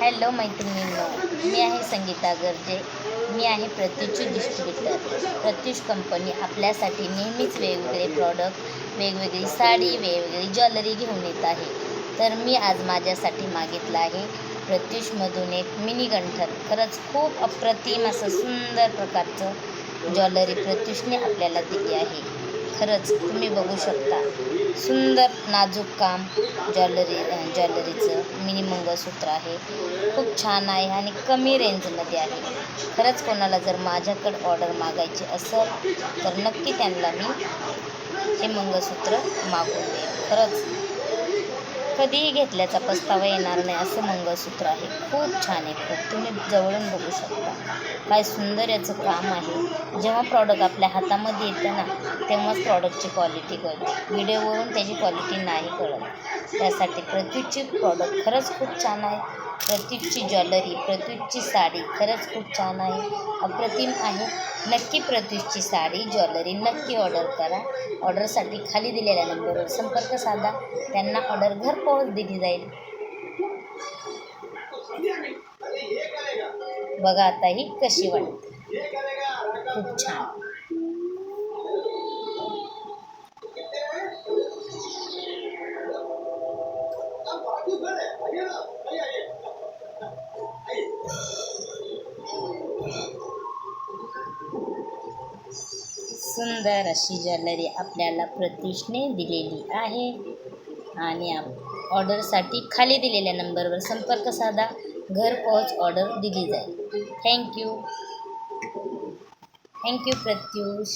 Hello मैत्रिणींनो, मी आहे संगीता गर्जे. मी आहे प्रत्यूषची डिस्ट्रीब्युटर. प्रत्यूष कंपनी आपल्यासाठी नेहमीच वेगवेगळे प्रॉडक्ट, वेगवेगळी साडी, वेगवेगळी ज्वेलरी घेऊन येत आहे. तर मी आज माझ्यासाठी मागितलं आहे प्रत्यूषमधून एक मिनी गंठन. खरंच खूप अप्रतिम असं सुंदर प्रकारचं ज्वेलरी प्रत्यूषने आपल्याला दिली आहे. खरंच तुम्ही बघू शकता, सुंदर नाजूक काम ज्वेलरीचं मिनी मंगळसूत्र आहे. खूप छान आहे आणि कमी रेंजमध्ये आहे. खरंच कोणाला जर माझ्याकडे ऑर्डर मागायची असेल तर नक्की त्यांना मी हे मंगळसूत्र मागवून देईन. खरंच कधीही घेतल्याचा पस्तावा येणार नाही असं मंगळसूत्र आहे. खूप छान आहे. खूप तुम्ही जवळून बघू शकता काय सुंदर याचं काम आहे. जेव्हा प्रॉडक्ट आपल्या हातामध्ये येतं ना, तेव्हाच प्रॉडक्टची क्वालिटी कळते. व्हिडिओवरून त्याची क्वालिटी नाही कळत. त्यासाठी प्रत्यूषची प्रॉडक्ट खरंच खूप छान आहे. प्रत्यूषची ज्वेलरी, प्रत्यूषची साडी खरंच खूप छान आहे, अप्रतिम आहे. नक्की प्रत्यूषची साडी, ज्वेलरी नक्की ऑर्डर करा. ऑर्डरसाठी खाली दिलेल्या नंबरवर संपर्क साधा. त्यांना ऑर्डर घरपोच दिली जाईल. बघा आता ही कशी वाटते. खूप छान. सुंदर अशी ज्वेलरी आपल्याला प्रत्यूषने दिलेली आहे आणि ऑर्डरसाठी खाली दिलेल्या नंबरवर संपर्क साधा. घरपोच ऑर्डर दिली जाईल. थँक्यू प्रत्यूष.